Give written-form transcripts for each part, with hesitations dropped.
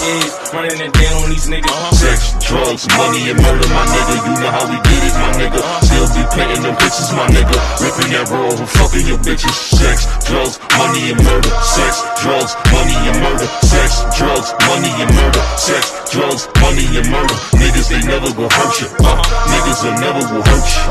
is, running it down on these niggas. Sex, drugs, money, and murder, my nigga. You know how we get it, my nigga. Still be painting them pictures, my nigga. Ripping that raw and fucking your bitches. Sex, drugs, money, and murder. Sex, drugs, money, and murder. Sex, drugs, money, and murder. Sex, drugs, money, and murder. Niggas, they never gon' hurt you. Niggas, they never will hurt you.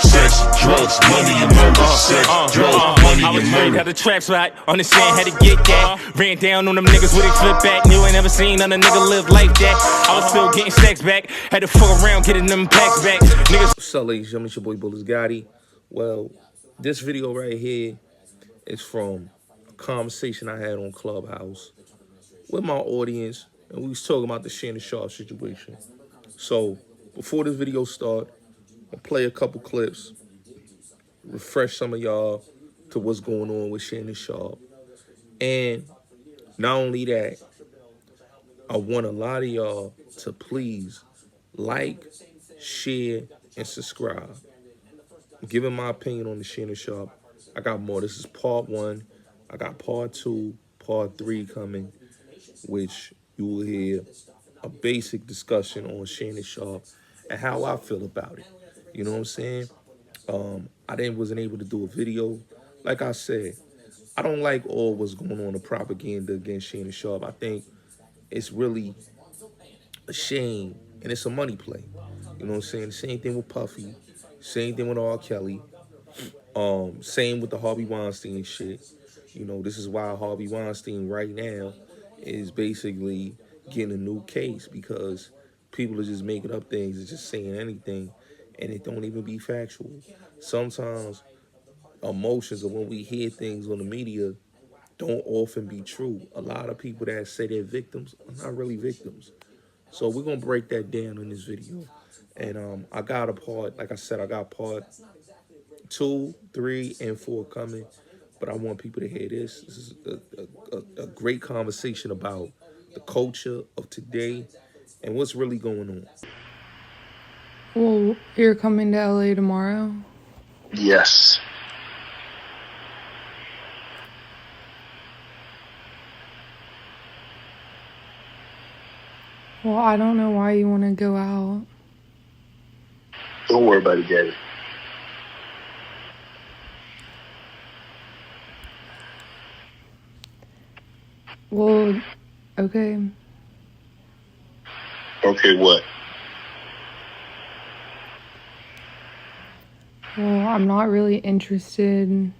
Sex, drugs, money, and murder. Sex, drugs, money, and murder. How the traps right, understand how to get that. Ran down on them niggas with a flip back. Knew I never seen another nigga live like that. I was still getting stacks back. Had to fuck around getting them packs back. Niggas. What's up, ladies and gentlemen? It's your boy Bullets Gotti. Well, this video right here is from a conversation I had on Clubhouse with my audience, and we was talking about the Shannon Sharpe situation. So before this video start, I'll play a couple clips, refresh some of y'all to what's going on with Shannon Sharpe. And not only that, I want a lot of y'all to please like, share, and subscribe. I'm giving my opinion on the Shannon Sharpe. I got more. This is part 1. I got part 2, part 3 coming, which you will hear a basic discussion on Shannon Sharpe and how I feel about it. You know what I'm saying? I wasn't able to do a video. Like I said, I don't like all what's going on, the propaganda against Shannon Sharpe. I think it's really a shame, and it's a money play. You know what I'm saying? Same thing with Puffy. Same thing with R. Kelly. Same with the Harvey Weinstein shit. You know, this is why Harvey Weinstein right now is basically getting a new case, because people are just making up things and just saying anything, and it don't even be factual. Sometimes emotions, or when we hear things on the media, don't often be true. A lot of people that say they're victims are not really victims. So we're gonna break that down in this video. And I got a part, like I said, I got part 2, 3, and 4 coming. But I want people to hear this. This is a great conversation about the culture of today and what's really going on. Well, you're coming to LA tomorrow? Yes. Well, I don't know why you want to go out. Don't worry about it, Gabby. Well, okay. Okay, what? Well, I'm not really interested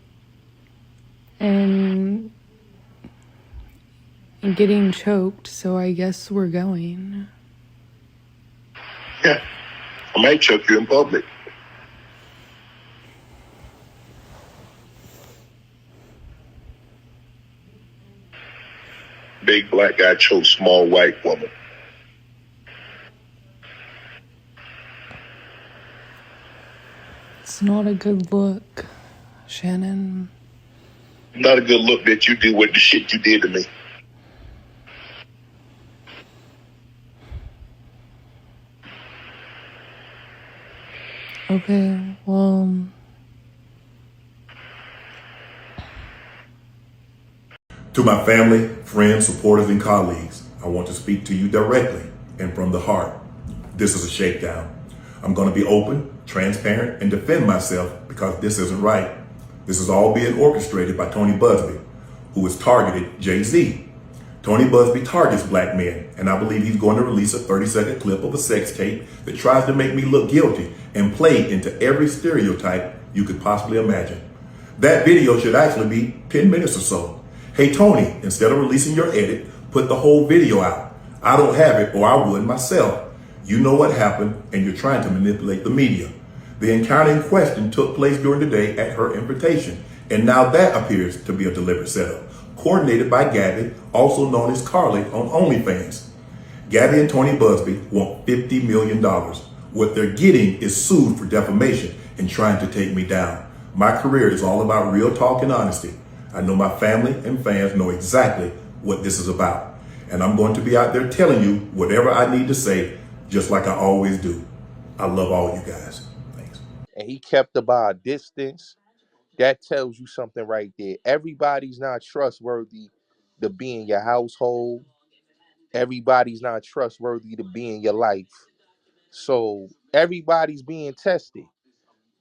in getting choked, so I guess we're going. Yeah. I might choke you in public. Big black guy chokes small white woman. It's not a good look, Shannon. Not a good look that you did with the shit you did to me. Okay, well... To my family, friends, supporters, and colleagues, I want to speak to you directly and from the heart. This is a shakedown. I'm going to be open, transparent, and defend myself because this isn't right. This is all being orchestrated by Tony Busby, who has targeted Jay-Z. Tony Busby targets black men, and I believe he's going to release a 30-second clip of a sex tape that tries to make me look guilty and play into every stereotype you could possibly imagine. That video should actually be 10 minutes or so. Hey, Tony, instead of releasing your edit, put the whole video out. I don't have it, or I would myself. You know what happened, and you're trying to manipulate the media. The encounter in question took place during the day at her invitation, and now that appears to be a deliberate setup, coordinated by Gabby, also known as Carly on OnlyFans. Gabby and Tony Busby want $50 million. What they're getting is sued for defamation and trying to take me down. My career is all about real talk and honesty. I know my family and fans know exactly what this is about. And I'm going to be out there telling you whatever I need to say, just like I always do. I love all you guys. Thanks. And he kept about a distance. That tells you something right there. Everybody's not trustworthy to be in your household. Everybody's not trustworthy to be in your life. So everybody's being tested.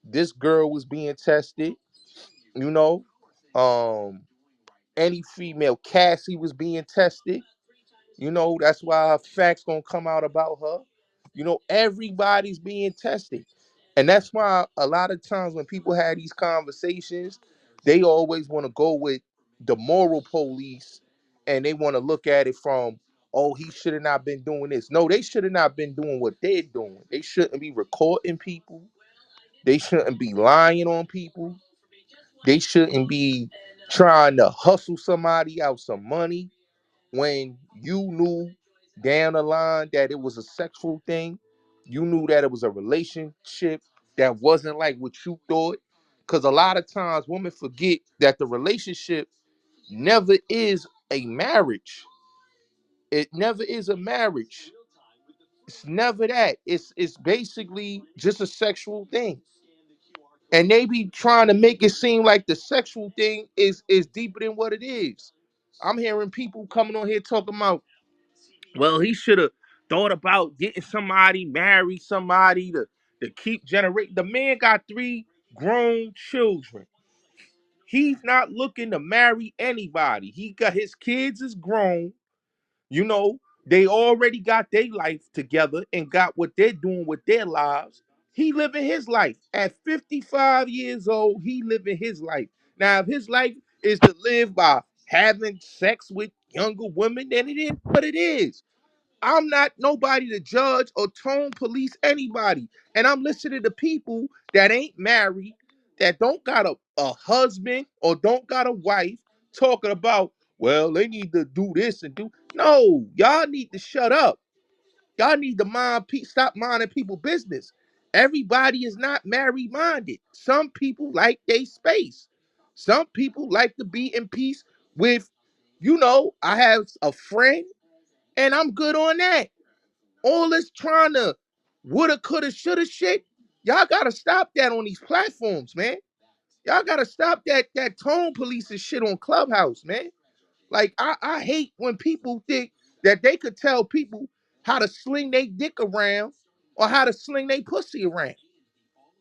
This girl was being tested, you know. Um, any female Cassie was being tested. You know, that's why facts gonna come out about her. You know, everybody's being tested. And that's why a lot of times when people have these conversations, they always want to go with the moral police and they want to look at it from, oh, he should have not been doing this. No, they should have not been doing what they're doing. They shouldn't be recording people. They shouldn't be lying on people. They shouldn't be trying to hustle somebody out some money when you knew down the line that it was a sexual thing. You knew that it was a relationship that wasn't like what you thought. Because a lot of times women forget that the relationship never is a marriage. It never is a marriage. It's never that. It's basically just a sexual thing. And they be trying to make it seem like the sexual thing is deeper than what it is. I'm hearing people coming on here talking about, well, he should have thought about getting somebody, marry somebody to keep generating. The man got 3 grown children. He's not looking to marry anybody. He got his kids is grown. You know, they already got their life together and got what they're doing with their lives. He living his life. At 55 years old, he living his life. Now, if his life is to live by having sex with younger women, then it is what it is. I'm not nobody to judge or tone police anybody. And I'm listening to people that ain't married, that don't got a husband or don't got a wife talking about, well, they need to do this and do. No, y'all need to shut up. Y'all need to stop minding people business. Everybody is not married minded. Some people like their space. Some people like to be in peace with, I have a friend and I'm good on that. All this trying to woulda, coulda, shoulda shit. Y'all gotta stop that on these platforms, man. Y'all gotta stop that tone police and shit on Clubhouse, man. Like I hate when people think that they could tell people how to sling their dick around or how to sling their pussy around.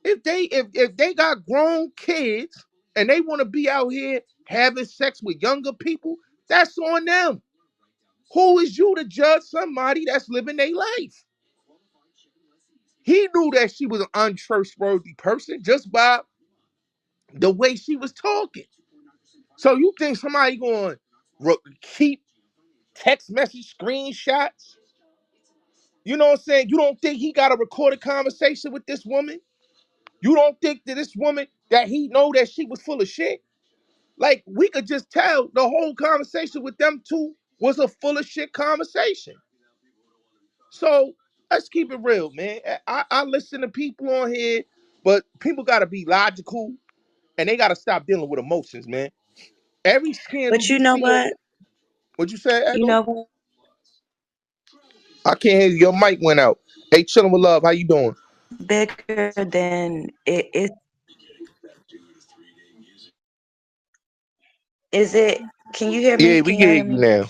If they got grown kids and they want to be out here having sex with younger people, that's on them. Who is you to judge somebody that's living their life? He knew that she was an untrustworthy person just by the way she was talking. So you think somebody going to keep text message screenshots? You know what I'm saying? You don't think he got a recorded conversation with this woman? You don't think that this woman, that he know that she was full of shit? Like, we could just tell the whole conversation with them two was a full of shit conversation. So let's keep it real, man. I listen to people on here, but people got to be logical and they got to stop dealing with emotions, man. Every scandal But you you know see on, what? what'd you say, You Echo? know what? I can't hear you. Your mic went out. Hey, chillin' with love. How you doing? Bigger than it is it. Can you hear me? Yeah, we Can can y'all hear hear you me? now.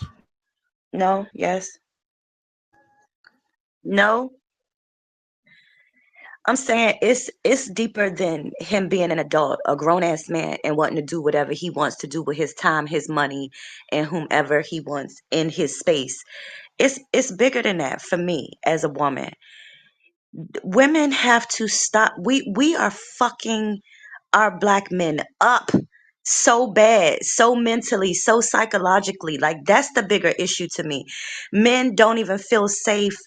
No? Yes? No? I'm saying it's deeper than him being an adult, a grown ass man, and wanting to do whatever he wants to do with his time, his money, and whomever he wants in his space. It's bigger than that for me as a woman. Women have to stop. We are fucking our black men up so bad, so mentally, so psychologically. Like that's the bigger issue to me. Men don't even feel safe.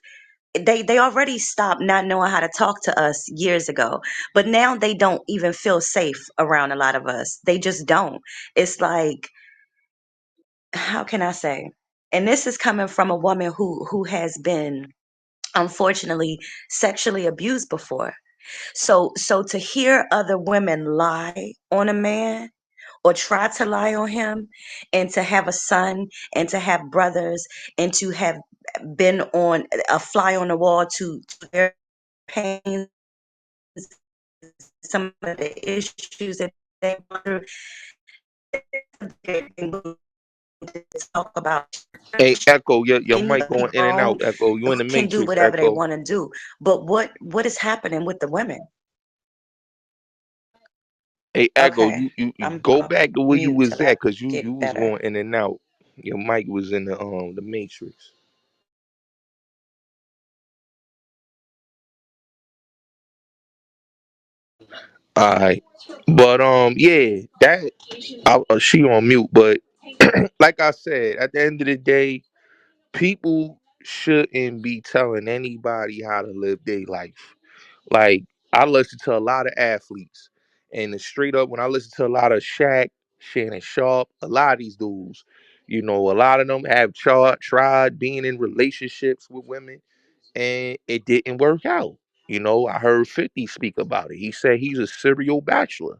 They already stopped not knowing how to talk to us years ago, but now they don't even feel safe around a lot of us. They just don't. It's like, how can I say? And this is coming from a woman who has been unfortunately sexually abused before. So to hear other women lie on a man or try to lie on him, and to have a son and to have brothers and to have been on a fly on the wall to their pains, some of the issues that they went through, to talk about Hey, Echo, your mic anybody going in and grown out. Echo, you in the can do matrix. whatever they Echo. want to do. But what is happening with the women? Hey, Echo, Okay, you I'm go off back to where you mute was till I at, cause you get was better. going in and out. Your mic was in the matrix. All right, but yeah, that she on mute. But like I said, at the end of the day, people shouldn't be telling anybody how to live their life. Like, I listen to a lot of athletes, and straight up, when I listen to a lot of Shaq, Shannon Sharpe, a lot of these dudes, a lot of them have tried being in relationships with women, and it didn't work out. I heard 50 speak about it. He said he's a serial bachelor.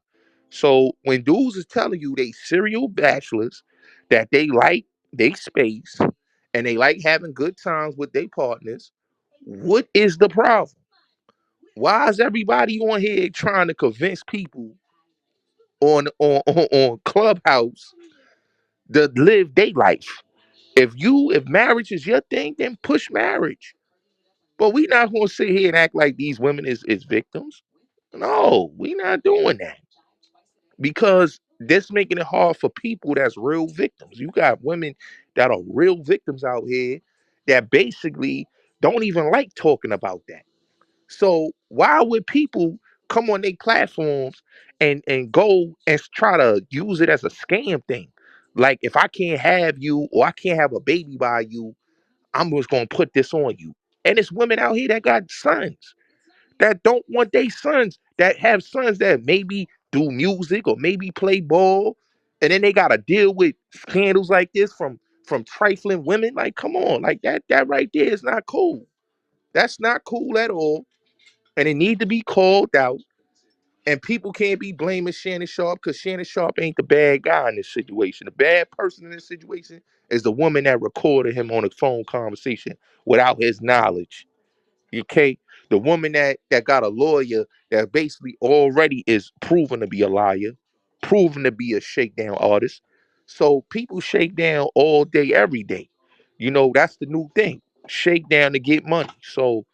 So when dudes is telling you they serial bachelors, that they like they space and they like having good times with their partners, what is the problem? Why is everybody on here trying to convince people on Clubhouse to live their life? If marriage is your thing, then push marriage. But we not gonna sit here and act like these women is victims. No, we not doing that. Because that's making it hard for people that's real victims. You got women that are real victims out here that basically don't even like talking about that. So why would people come on their platforms and go and try to use it as a scam thing? Like, if I can't have you or I can't have a baby by you, I'm just gonna put this on you. And it's women out here that got sons that don't want their sons, that have sons that maybe do music or maybe play ball, and then they gotta deal with scandals like this from trifling women. Like, come on, like that right there is not cool. That's not cool at all, and it need to be called out. And people can't be blaming Shannon Sharpe, because Shannon Sharpe ain't the bad guy in this situation. The bad person in this situation is the woman that recorded him on a phone conversation without his knowledge. Okay, the woman that got a lawyer that basically already is proven to be a liar, proven to be a shakedown artist. So people shake down all day, every day. That's the new thing. Shake down to get money. So,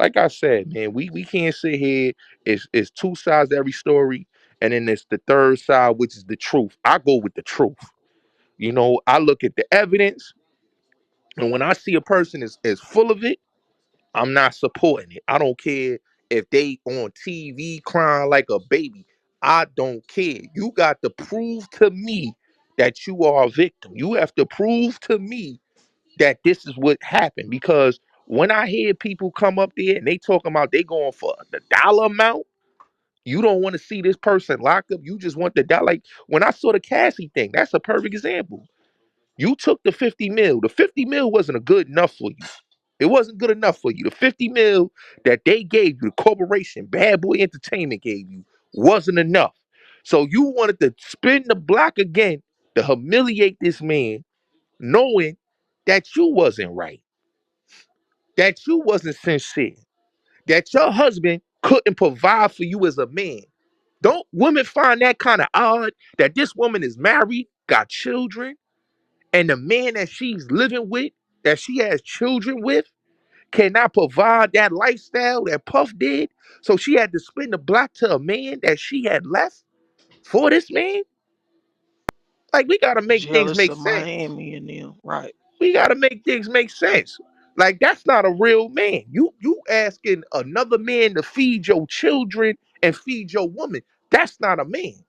like I said, man, we can't sit here. It's two sides to every story, and then it's the third side, which is the truth. I go with the truth. I look at the evidence, and when I see a person is full of it, I'm not supporting it. I don't care if they on TV crying like a baby. I don't care. You got to prove to me that you are a victim. You have to prove to me that this is what happened. Because when I hear people come up there and they talking about they going for the dollar amount, you don't want to see this person locked up. You just want the dollar. Like, when I saw the Cassie thing, that's a perfect example. You took the 50 mil. The 50 mil wasn't a good enough for you. It wasn't good enough for you. The 50 mil that they gave you, the corporation, Bad Boy Entertainment gave you, wasn't enough. So you wanted to spin the block again to humiliate this man, knowing that you wasn't right, that you wasn't sincere, that your husband couldn't provide for you as a man. Don't women find that kind of odd that this woman is married, got children, and the man that she's living with, that she has children with, cannot provide that lifestyle that Puff did? So she had to spin the block to a man that she had left for this man? Like, we gotta make things Jealous make of sense. Miami and them. Right. We gotta make things make sense. Like, that's not a real man. You asking another man to feed your children and feed your woman. That's not a man.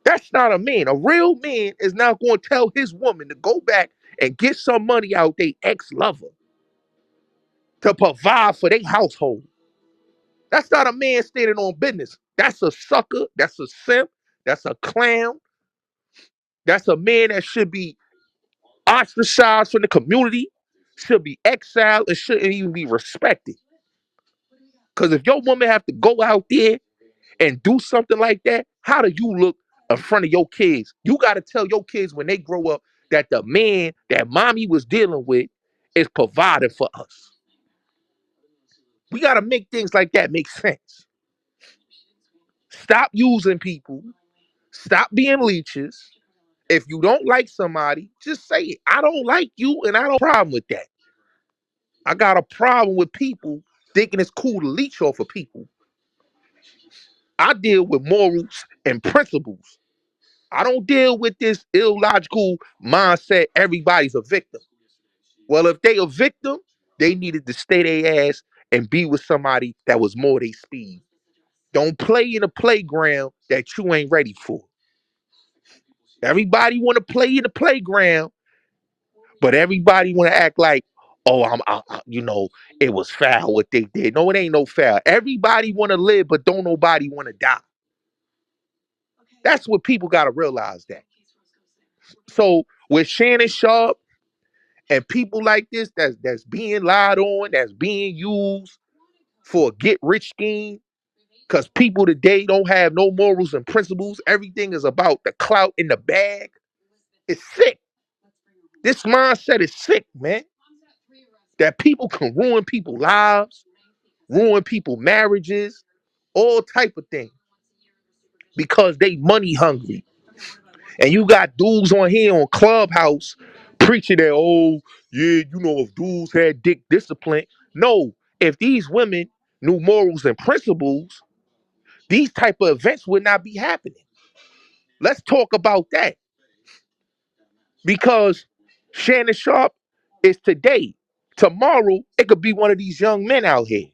That's not a man. A real man is not going to tell his woman to go back and get some money out their ex-lover to provide for their household. That's not a man standing on business. That's a sucker. That's a simp. That's a clown. That's a man that should be ostracized from the community, should be exiled, and shouldn't even be respected. Because if your woman have to go out there and do something like that, how do you look in front of your kids? You got to tell your kids when they grow up that the man that mommy was dealing with is providing for us. We got to make things like that make sense. Stop using people. Stop being leeches If you don't like somebody, just say it. I don't like you, and I don't have a problem with that. I got a problem with people thinking it's cool to leech off of people. I deal with morals and principles. I don't deal with this illogical mindset, everybody's a victim. Well, if they a victim, they needed to stay their ass and be with somebody that was more their speed. Don't play in a playground that you ain't ready for. Everybody want to play in the playground, but everybody want to act like, oh, it was foul what they did. No, it ain't no foul. Everybody want to live, but don't nobody want to die. That's what people got to realize that. So with Shannon Sharpe and people like this that's being lied on, that's being used for a get rich scheme, because people today don't have no morals and principles. Everything is about the clout in the bag. It's sick. This mindset is sick, man. That people can ruin people's lives, ruin people's marriages, all type of things because they money hungry. And you got dudes on here on Clubhouse preaching that, oh, yeah, if dudes had dick discipline. No, if these women knew morals and principles, these type of events would not be happening. Let's talk about that. Because Shannon Sharpe is today. Tomorrow, it could be one of these young men out here.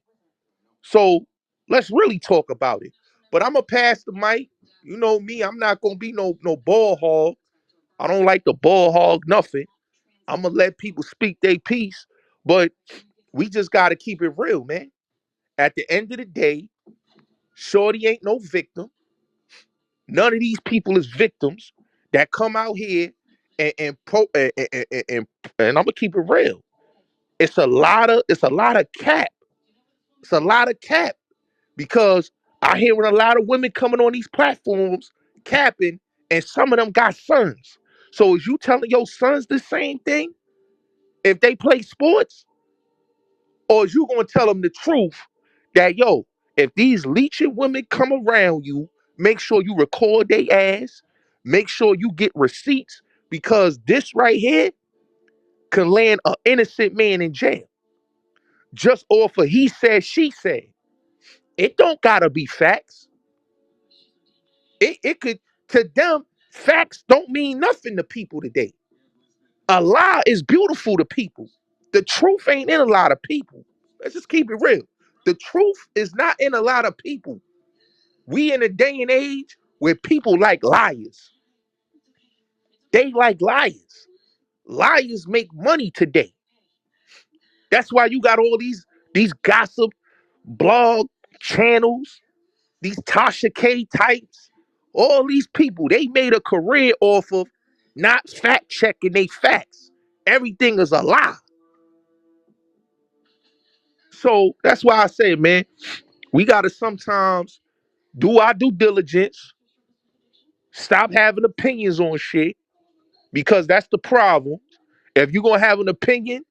So let's really talk about it. But I'm going to pass the mic. You know me, I'm not going to be no ball hog. I don't like the ball hog nothing. I'm going to let people speak their piece. But we just got to keep it real, man. At the end of the day, Shorty ain't no victim. None of these people is victims that come out here and I'm gonna keep it real. It's a lot of cap. It's a lot of cap because I hearing a lot of women coming on these platforms capping, and some of them got sons. So is you telling your sons the same thing if they play sports, or is you gonna tell them the truth that if these leeching women come around you, make sure you record their ass, make sure you get receipts, because this right here can land an innocent man in jail just off of he said, she said. It don't gotta be facts. It could, to them, facts don't mean nothing to people today. A lie is beautiful to people. The truth ain't in a lot of people. Let's just keep it real. The truth is not in a lot of people. We in a day and age where people like liars. They like liars. Liars make money today. That's why you got all these gossip blog channels, these Tasha K types, all these people. They made a career off of not fact checking they facts. Everything is a lie. So that's why I say, man, we gotta sometimes do our due diligence, stop having opinions on shit, because that's the problem. If you're gonna have an opinion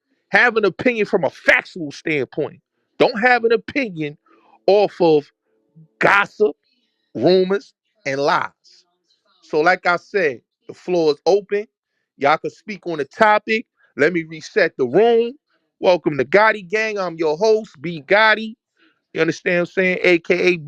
from a factual standpoint. Don't have an opinion off of gossip, rumors, and lies. So, like I said, the floor is open. Y'all can speak on the topic. Let me reset the room. Welcome to Gotti Gang. I'm your host, B Gotti. You understand what I'm saying? AKA